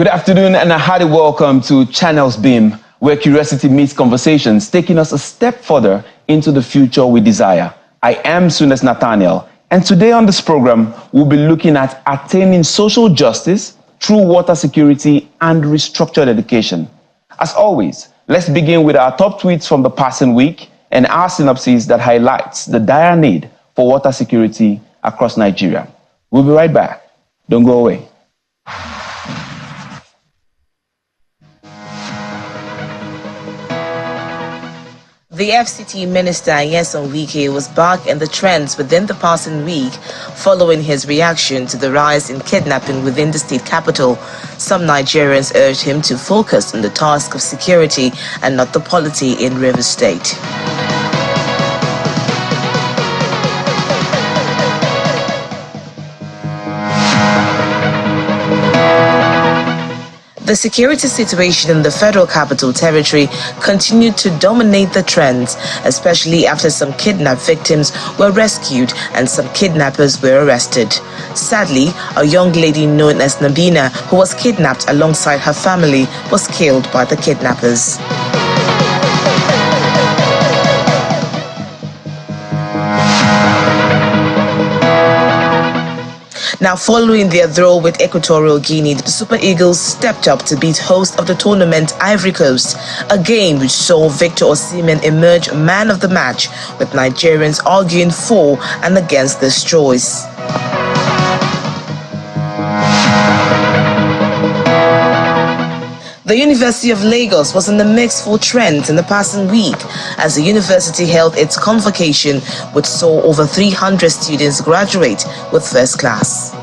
Good afternoon and a hearty welcome to Channels Beam, where curiosity meets conversations, taking us a step further into the future we desire. I am Sunes Nathaniel, and today on this program, we'll be looking at attaining social justice through water security and restructured education. As always, let's begin with our top tweets from the passing week and our synopsis that highlights the dire need for water security across Nigeria. We'll be right back. Don't go away. The FCT Minister Nyesom Wike was back in the trends within the passing week following his reaction to the rise in kidnapping within the state capital. Some Nigerians urged him to focus on the task of security and not the polity in Rivers State. The security situation in the Federal Capital Territory continued to dominate the trends, especially after some kidnapped victims were rescued and some kidnappers were arrested. Sadly, a young lady known as Nabina, who was kidnapped alongside her family, was killed by the kidnappers. Now, following their draw with Equatorial Guinea, the Super Eagles stepped up to beat host of the tournament, Ivory Coast, a game which saw Victor Osimhen emerge man of the match, with Nigerians arguing for and against this choice. The University of Lagos was in the mix for trends in the passing week as the university held its convocation, which saw over 300 students graduate with first class.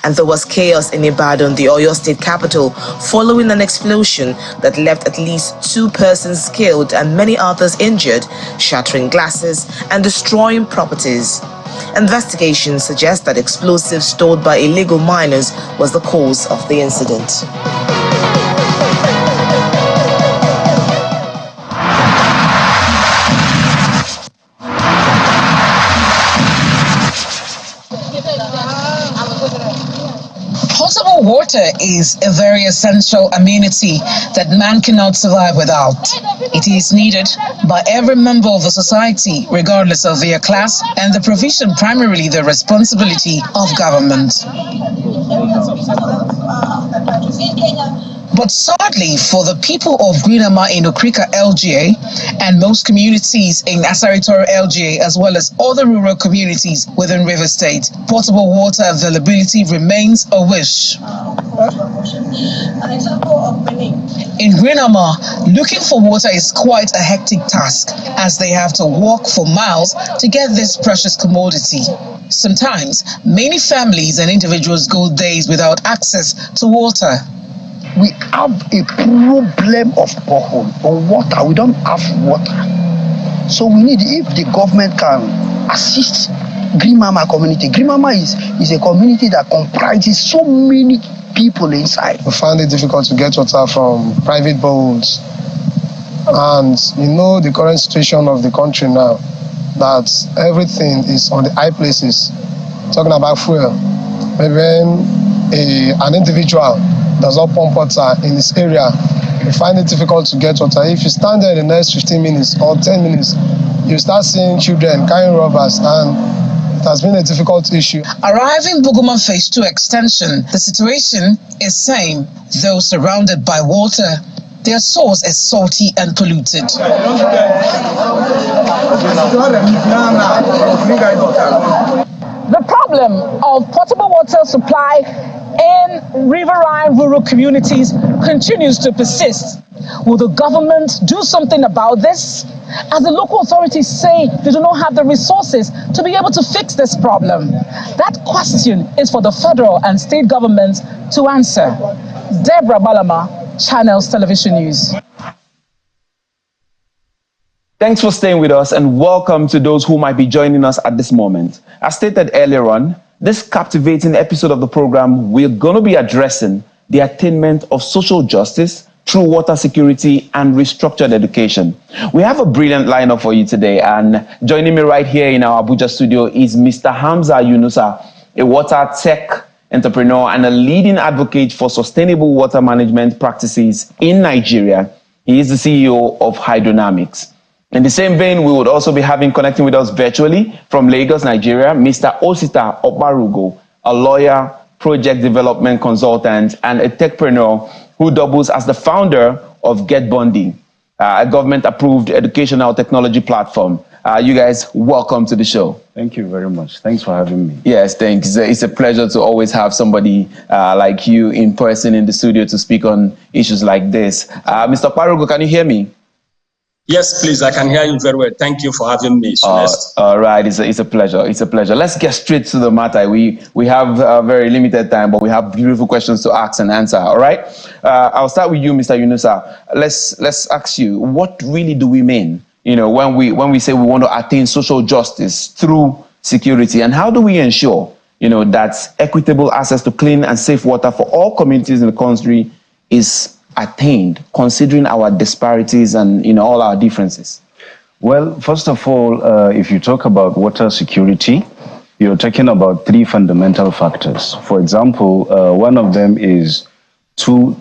And there was chaos in Ibadan, the Oyo State capital, following an explosion that left at least 2 persons killed and many others injured, shattering glasses and destroying properties. Investigations suggest that explosives stored by illegal miners was the cause of the incident. Potable water is a very essential amenity that man cannot survive without. It is needed by every member of the society, regardless of their class, and the provision primarily the responsibility of government. But sadly, for the people of Greenama in Okrika LGA and most communities in Asaritora LGA, as well as other rural communities within River State, potable water availability remains a wish. In Greenama, looking for water is quite a hectic task, as they have to walk for miles to get this precious commodity. Sometimes, many families and individuals go days without access to water. We have a problem of borehole or water. We don't have water. So we need, if the government can assist Greenama community. Greenama is a community that comprises so many people inside. We find it difficult to get water from private boreholes. And you know the current situation of the country now, that everything is on the high places. Talking about fuel. Maybe when an individual does not pump water in this area, you find it difficult to get water. If you stand there in the next 15 minutes or 10 minutes, you start seeing children carrying rubbers, and it has been a difficult issue. Arriving Buguma Phase 2 extension, the situation is same, though surrounded by water. Their source is salty and polluted. The problem of potable water supply in riverine rural communities continues to persist. Will the government do something about this? As the local authorities say, they do not have the resources to be able to fix this problem. That question is for the federal and state governments to answer. Deborah Balama, Channels Television News. Thanks for staying with us and welcome to those who might be joining us at this moment. As stated earlier on, this captivating episode of the program, we're going to be addressing the attainment of social justice through water security and restructured education. We have a brilliant lineup for you today, and joining me right here in our Abuja studio is Mr. Hamza Yunusa, a water tech entrepreneur and a leading advocate for sustainable water management practices in Nigeria. He is the CEO of Hydronamics. In the same vein, we would also be connecting with us virtually from Lagos, Nigeria, Mr. Osita Oparugo, a lawyer, project development consultant, and a techpreneur who doubles as the founder of Get Bonding, a government-approved educational technology platform. You guys, welcome to the show. Thank you very much. Thanks for having me. Yes, thanks. It's a pleasure to always have somebody like you in person in the studio to speak on issues like this. Mr. Oparugo, can you hear me? Yes, please. I can hear you very well. Thank you for having me. All right. It's a pleasure. It's a pleasure. Let's get straight to the matter. We have very limited time, but we have beautiful questions to ask and answer. All right. I'll start with you, Mr. Yunusa. Let's ask you, what really do we mean, when we say we want to attain social justice through security, and how do we ensure, that equitable access to clean and safe water for all communities in the country is attained, considering our disparities and all our differences? Well, first of all, if you talk about water security, you're talking about three fundamental factors. For example, one of them is too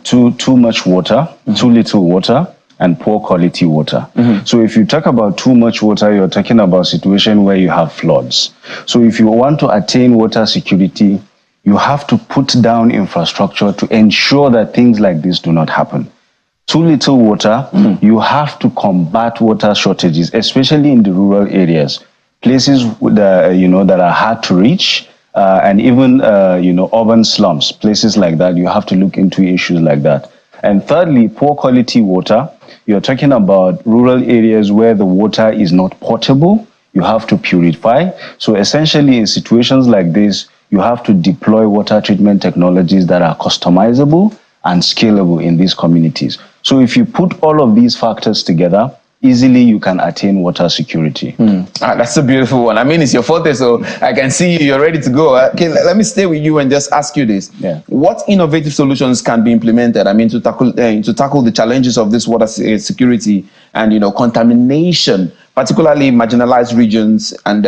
much water, too little water, and poor quality water. So if you talk about too much water, you're talking about a situation where you have floods. So if you want to attain water security, you have to put down infrastructure to ensure that things like this do not happen. Too little water, you have to combat water shortages, especially in the rural areas, places that are hard to reach, and even urban slums, places like that. You have to look into issues like that. And thirdly, poor quality water. You're talking about rural areas where the water is not potable. You have to purify. So essentially, in situations like this, you have to deploy water treatment technologies that are customizable and scalable in these communities. So if you put all of these factors together, easily you can attain water security. That's a beautiful one. I mean, it's your forte, so I can see you're ready to go. Okay, let me stay with you and just ask you this. Yeah. What innovative solutions can be implemented, to tackle the challenges of this water security and, contamination, particularly marginalized regions? And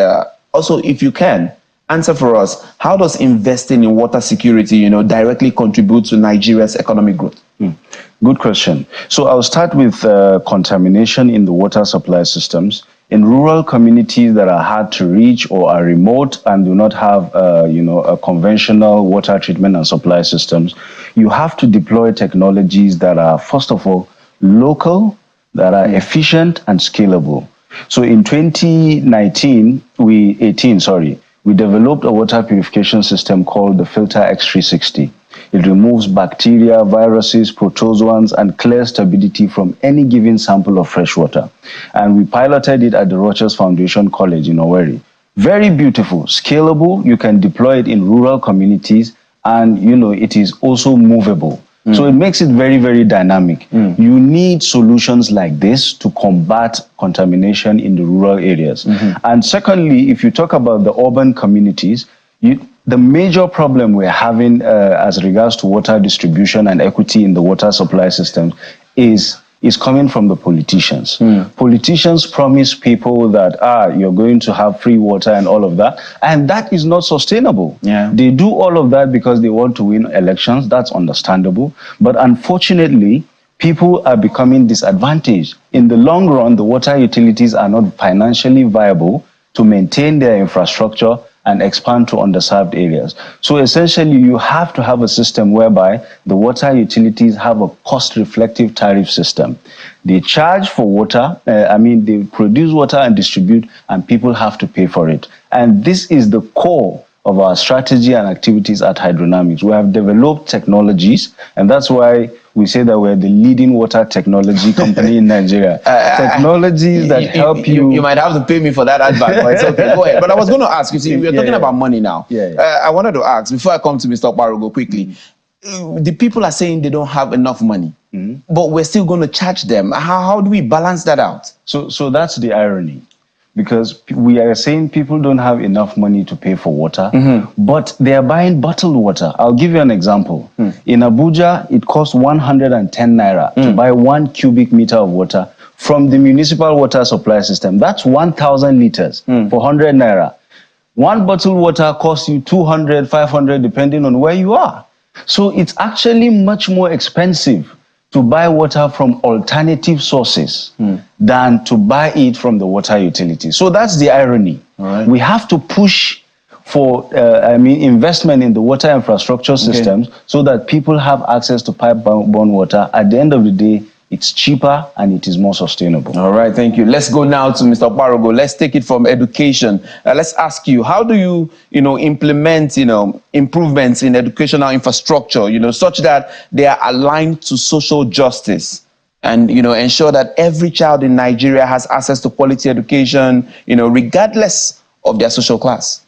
also, if you can, answer for us, how does investing in water security, directly contribute to Nigeria's economic growth? Good question. So I'll start with contamination in the water supply systems. In rural communities that are hard to reach or are remote and do not have, a conventional water treatment and supply systems, you have to deploy technologies that are, first of all, local, that are efficient and scalable. So in 2018, we developed a water purification system called the Filter X360. It removes bacteria, viruses, protozoans, and clears turbidity from any given sample of fresh water. And we piloted it at the Rogers Foundation College in Owerri. Very beautiful, scalable. You can deploy it in rural communities, and it is also movable. So it makes it very, very dynamic. You need solutions like this to combat contamination in the rural areas. And secondly, if you talk about the urban communities, the major problem we're having as regards to water distribution and equity in the water supply system is coming from the politicians. Politicians promise people that you're going to have free water and all of that, and that is not sustainable. They do all of that because they want to win elections. That's understandable, but unfortunately people are becoming disadvantaged. In the long run, the water utilities are not financially viable to maintain their infrastructure and expand to underserved areas. So essentially, you have to have a system whereby the water utilities have a cost-reflective tariff system. They charge for water, they produce water and distribute, and people have to pay for it. And this is the core of our strategy and activities at Hydronamics. We have developed technologies, and that's why we say that we're the leading water technology company in Nigeria. Technologies that help you. You might have to pay me for that advert, but it's okay. Go ahead. But I was going to ask, we're talking about money now. I wanted to ask, before I come to Mr. Oparugo quickly, the people are saying they don't have enough money, but we're still going to charge them. How do we balance that out? So that's the irony. because we are saying people don't have enough money to pay for water, but they are buying bottled water. I'll give you an example. In Abuja, it costs 110 naira to buy 1 cubic meter of water from the municipal water supply system. That's 1,000 liters for 100 naira. One bottled water costs you 200, 500, depending on where you are. So it's actually much more expensive to buy water from alternative sources than to buy it from the water utility. So that's the irony. We have to push for investment in the water infrastructure systems so that people have access to pipe-borne water. At the end of the day, it's cheaper and it is more sustainable. All right, thank you. Let's go now to Mr. Okparago. Let's take it from education. Let's ask you, how do you, implement, improvements in educational infrastructure, such that they are aligned to social justice and, ensure that every child in Nigeria has access to quality education, regardless of their social class?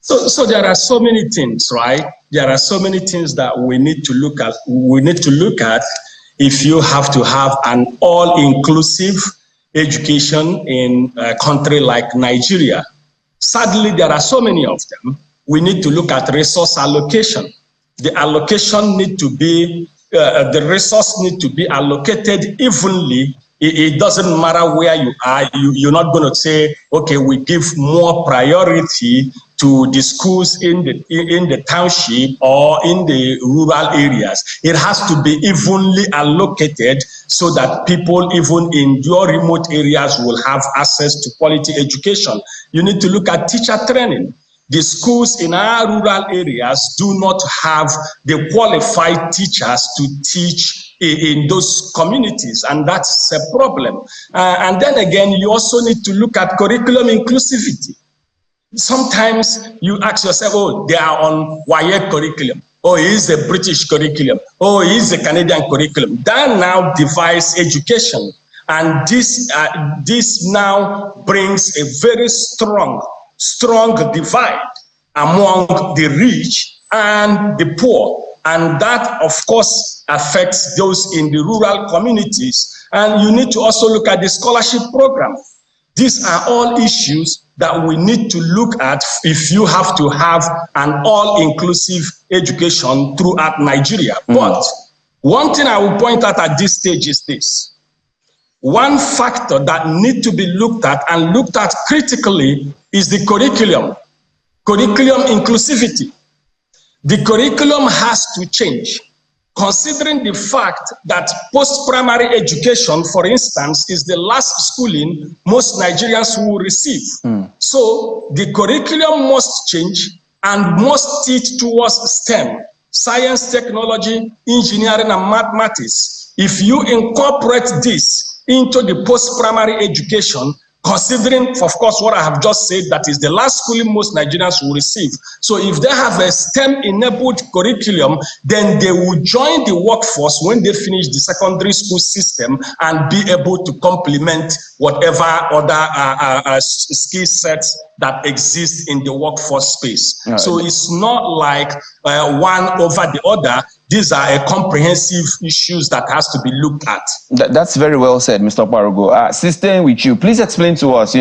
So there are so many things, right? There are so many things that we need to look at. If you have to have an all-inclusive education in a country like Nigeria. Sadly, there are so many of them. We need to look at resource allocation. The allocation need to be, the resource need to be allocated evenly. It doesn't matter where you are. You're not going to say, okay, we give more priority to the schools in the township or in the rural areas. It has to be evenly allocated so that people even in your remote areas will have access to quality education. You need to look at teacher training. The schools in our rural areas do not have the qualified teachers to teach in those communities, and that's a problem. And then again, you also need to look at curriculum inclusivity. Sometimes you ask yourself, oh, they are on WAEC curriculum. Oh, he is a British curriculum. Oh, he is a Canadian curriculum. That now divides education. And this now brings a very strong divide among the rich and the poor. And that, of course, affects those in the rural communities. And you need to also look at the scholarship program. These are all issues that we need to look at if you have to have an all-inclusive education throughout Nigeria. But one thing I will point out at this stage is this. One factor that needs to be looked at and looked at critically is the curriculum inclusivity. The curriculum has to change, considering the fact that post-primary education, for instance, is the last schooling most Nigerians will receive. So the curriculum must change and must teach towards STEM, science, technology, engineering, and mathematics. If you incorporate this into the post-primary education, considering, of course, what I have just said, that is the last schooling most Nigerians will receive. So if they have a STEM-enabled curriculum, then they will join the workforce when they finish the secondary school system and be able to complement whatever other skill sets that exist in the workforce space. Right. So it's not like one over the other. These are comprehensive issues that has to be looked at. That's very well said, Mr. Okparago. Staying with you, please explain to us,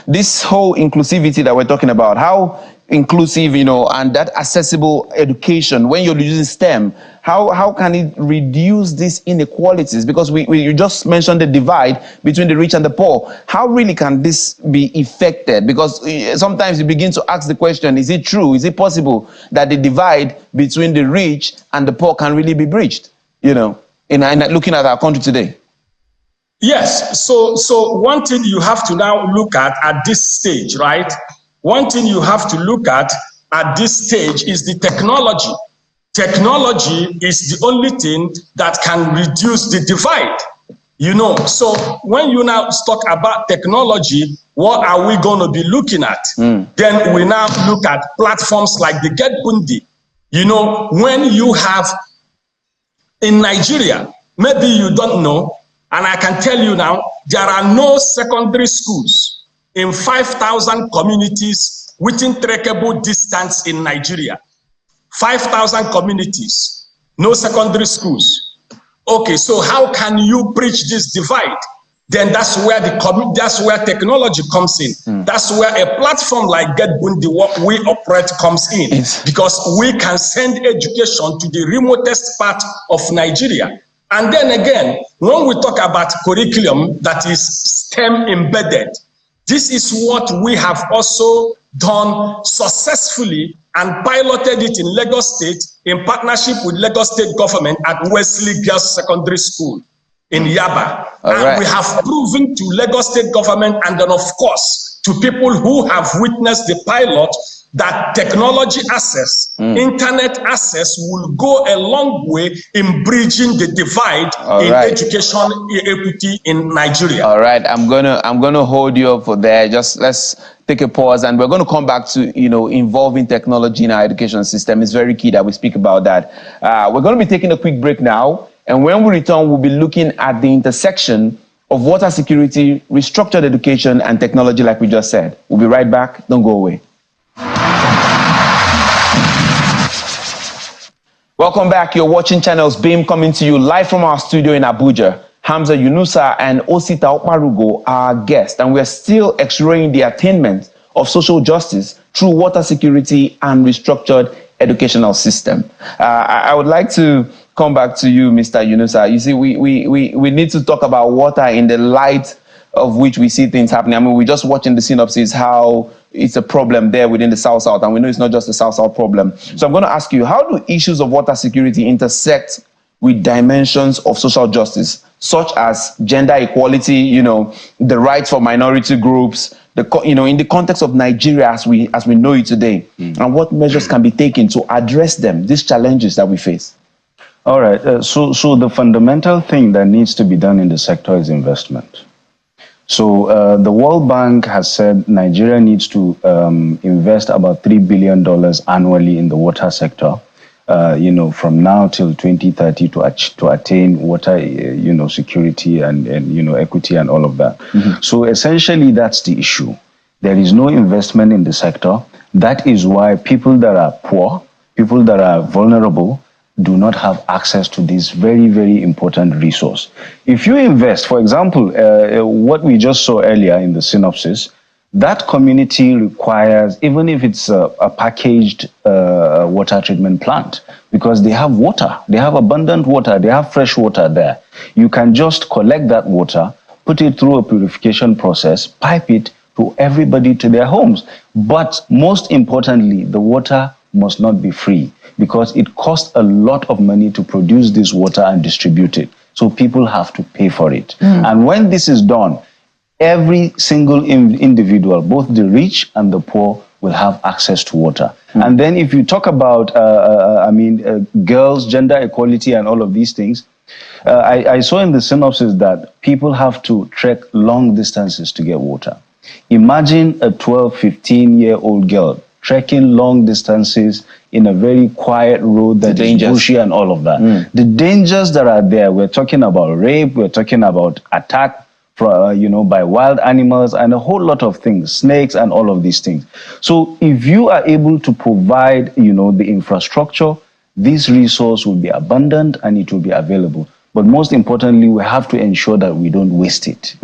this whole inclusivity that we're talking about, how inclusive, and that accessible education, when you're using STEM, how can it reduce these inequalities? Because you just mentioned the divide between the rich and the poor. How really can this be effected? Because sometimes you begin to ask the question, is it true? Is it possible that the divide between the rich and the poor can really be bridged, in looking at our country today? Yes. So one thing you have to now look at this stage, right? One thing you have to look at this stage is the technology. Technology is the only thing that can reduce the divide, So when you now talk about technology, what are we going to be looking at? Then we now look at platforms like the Get Bundi. When you have in Nigeria, maybe you don't know, and I can tell you now, there are no secondary schools in 5,000 communities within trackable distance in Nigeria. 5,000 communities, no secondary schools. Okay, so how can you bridge this divide? then that's where technology comes in. That's where a platform like Get Bundi, what we operate, comes in, because we can send education to the remotest part of Nigeria. And then again, when we talk about curriculum that is STEM embedded, this is what we have also done successfully and piloted it in Lagos State in partnership with Lagos State government at Wesley Girls Secondary School in Yaba. And we have proven to Lagos State government, and then of course to people who have witnessed the pilot, that technology access, internet access will go a long way in bridging the divide in education equity in Nigeria. All right, I'm gonna hold you up for there. Just let's take a pause, and we're going to come back to involving technology in our education system. It's very key that we speak about that. We're going to be taking a quick break now, and when we return, we'll be looking at the intersection of water security, restructured education, and technology, like we just said. We'll be right back. Don't go away. Welcome back. You're watching Channels Beam, coming to you live from our studio in Abuja. Hamza Yunusa and Osita Okmarugo are our guests, and we're still exploring the attainment of social justice through water security and restructured educational system. I would like to come back to you, Mr. Yunusa. You see, we need to talk about water in the light of which we see things happening. I mean, we're just watching the synopsis, how it's a problem there within the South-South, and we know it's not just a South-South problem. So I'm going to ask you, how do issues of water security intersect with dimensions of social justice, such as gender equality, the rights for minority groups, in the context of Nigeria as we know it today, and what measures can be taken to address them, these challenges that we face? All right. So the fundamental thing that needs to be done in the sector is investment. So the World Bank has said Nigeria needs to invest about $3 billion annually in the water sector, from now till 2030 to attain water, security and equity and all of that. So essentially, that's the issue. There is no investment in the sector. That is why people that are poor, people that are vulnerable, do not have access to this very, very important resource. If you invest, for example, what we just saw earlier in the synopsis, that community requires, even if it's a packaged water treatment plant, because they have water, they have abundant water, they have fresh water there. You can just collect that water, put it through a purification process, pipe it to everybody to their homes. But most importantly, the water must not be free, because it costs a lot of money to produce this water and distribute it. So people have to pay for it. And when this is done, every single individual, both the rich and the poor, will have access to water. And then if you talk about, girls, gender equality and all of these things, I saw in the synopsis that people have to trek long distances to get water. Imagine a 12, 15-year-old girl trekking long distances in a very quiet road that is bushy and all of that. The dangers that are there, we're talking about rape, we're talking about attack by wild animals and a whole lot of things, snakes and all of these things. So if you are able to provide, the infrastructure, this resource will be abundant and it will be available. But most importantly, we have to ensure that we don't waste it.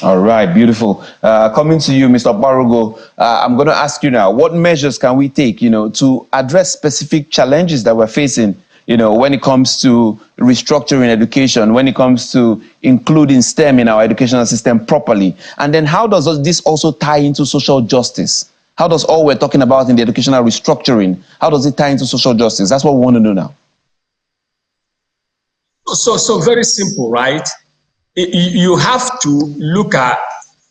All right, beautiful. Coming to you, Mr. Barugo, I'm going to ask you now, what measures can we take, to address specific challenges that we're facing, when it comes to restructuring education, when it comes to including STEM in our educational system properly? And then how does this also tie into social justice? How does all we're talking about in the educational restructuring, how does it tie into social justice? That's what we want to know now. So very simple, right? You have to look at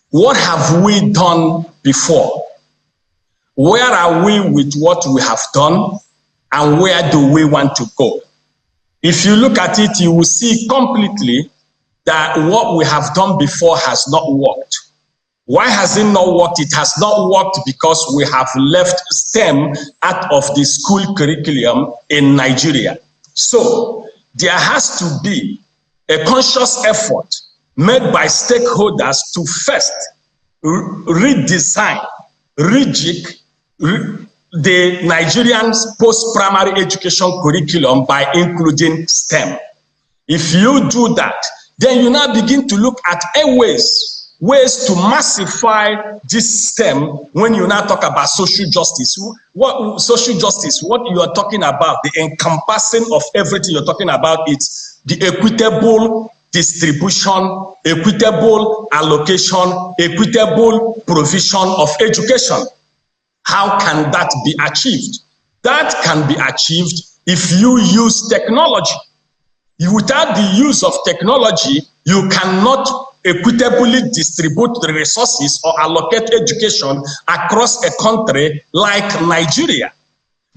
what have we done before? Where are we with what we have done? And where do we want to go? If you look at it, you will see completely that what we have done before has not worked. Why has it not worked? It has not worked because we have left STEM out of the school curriculum in Nigeria. So there has to be a conscious effort made by stakeholders to first redesign, rejig the Nigerian post-primary education curriculum by including STEM. If you do that, then you now begin to look at ways to massify this system. When you now talk about social justice, what you are talking about, the encompassing of everything you're talking about, it's the equitable distribution, equitable allocation, equitable provision of education. How can that be achieved? That can be achieved if you use technology. Without the use of technology, you cannot equitably distribute the resources or allocate education across a country like Nigeria.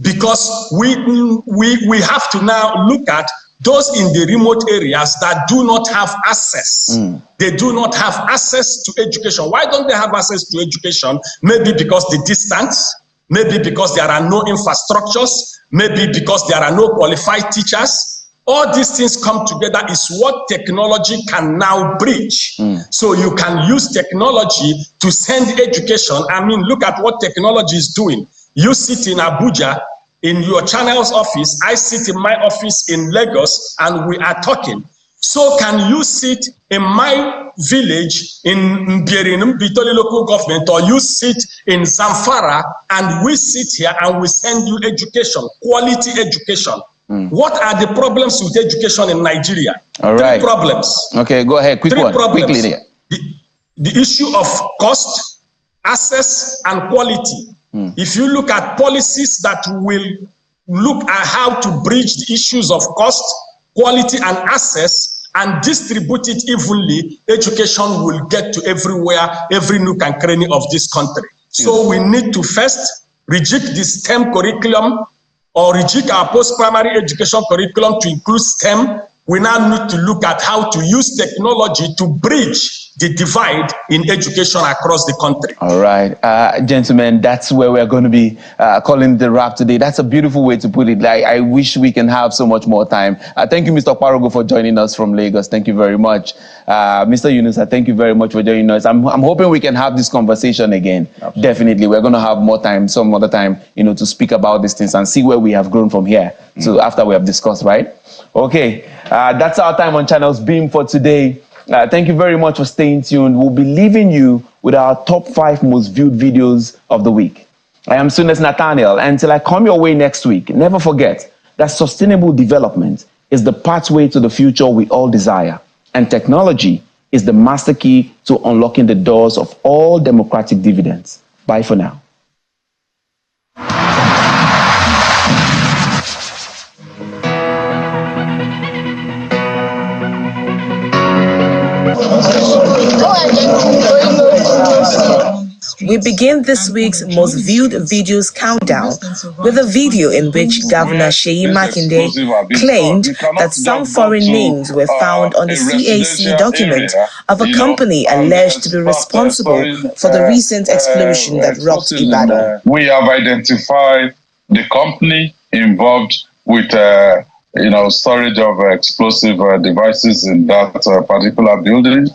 Because we have to now look at those in the remote areas that do not have access. They do not have access to education. Why don't they have access to education? Maybe because the distance, maybe because there are no infrastructures, maybe because there are no qualified teachers. All these things come together is what technology can now bridge. So you can use technology to send education. I mean, look at what technology is doing. You sit in Abuja, in your channel's office, I sit in my office in Lagos, and we are talking. So can you sit in my village in Mbierin, Bitoli local government, or you sit in Zamfara, and we sit here and we send you education, quality education. What are the problems with education in Nigeria? All right. Three problems. Okay, go ahead. Quickly there. The issue of cost, access, and quality. If you look at policies that will look at how to bridge the issues of cost, quality, and access and distribute it evenly, education will get to everywhere, every nook and cranny of this country. So we need to first reject the STEM curriculum or reject our post-primary education curriculum to include STEM. We now need to look at how to use technology to bridge the divide in education across the country. All right, gentlemen, that's where we're going to be calling the wrap today. That's a beautiful way to put it. I wish we can have so much more time. Thank you, Mr. Kwarogo, for joining us from Lagos. Thank you very much. Mr. Yunusa, thank you very much for joining us. I'm hoping we can have this conversation again. Absolutely. Definitely. We're going to have more time, some other time, to speak about these things and see where we have grown from here. So after we have discussed, right? Okay, that's our time on Channels Beam for today. Thank you very much for staying tuned. We'll be leaving you with our top 5 most viewed videos of the week. I am Sunes Nathaniel, and until I come your way next week, never forget that sustainable development is the pathway to the future we all desire, and technology is the master key to unlocking the doors of all democratic dividends. Bye for now. We begin this week's most viewed videos countdown with a video in which Governor Seyi Makinde claimed that some foreign names were found on the CAC document of a company alleged to be responsible for the recent explosion that rocked Ibadan. We have identified the company involved with storage of explosive devices in that particular building.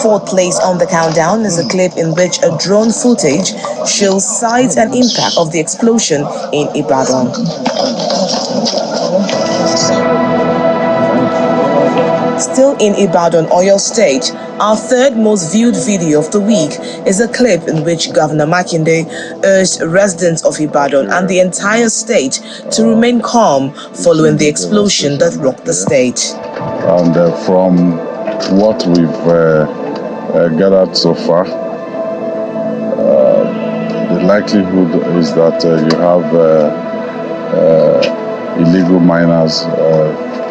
Fourth place on the countdown is a clip in which a drone footage shows size and impact of the explosion in Ibadan. Still in Ibadan, Oyo State, our third most viewed video of the week is a clip in which Governor Makinde urged residents of Ibadan and the entire state to remain calm following the explosion that rocked the state. And from what we've gathered so far, the likelihood is that you have illegal miners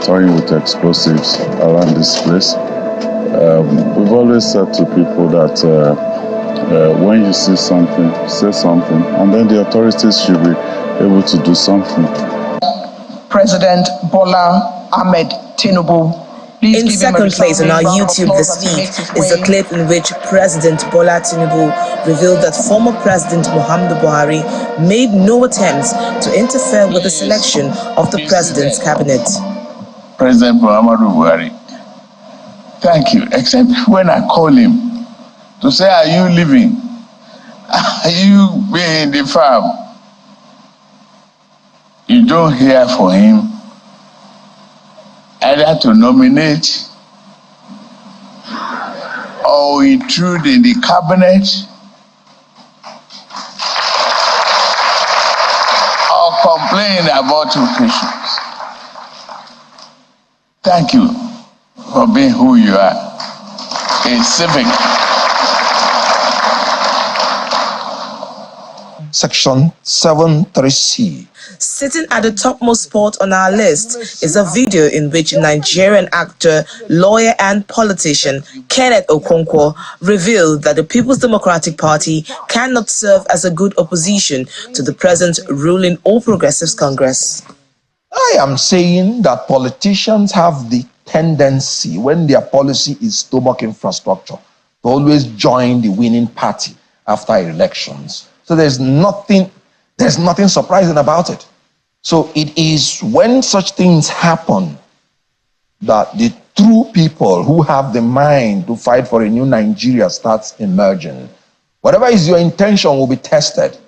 toying with explosives around this place. We've always said to people that when you see something, say something, and then the authorities should be able to do something. President Bola Ahmed Tinubu. In second place on our YouTube this week is a clip in which President Bola Tinubu revealed that former President Muhammadu Buhari made no attempts to interfere with the selection of the president's cabinet. President Muhammadu Buhari, thank you, except when I call him to say, are you living? Are you being in the farm? you don't hear for him either to nominate or intrude in the cabinet or complain about occasions. Thank you for being who you are, a civic. Section 73C. Sitting at the topmost spot on our list is a video in which Nigerian actor, lawyer and politician Kenneth Okonkwo revealed that the People's Democratic Party cannot serve as a good opposition to the present ruling All Progressives Congress. I am saying that politicians have the tendency, when their policy is stomach infrastructure, to always join the winning party after elections. So there's nothing surprising about it. So it is when such things happen that the true people who have the mind to fight for a new Nigeria starts emerging. Whatever is your intention will be tested.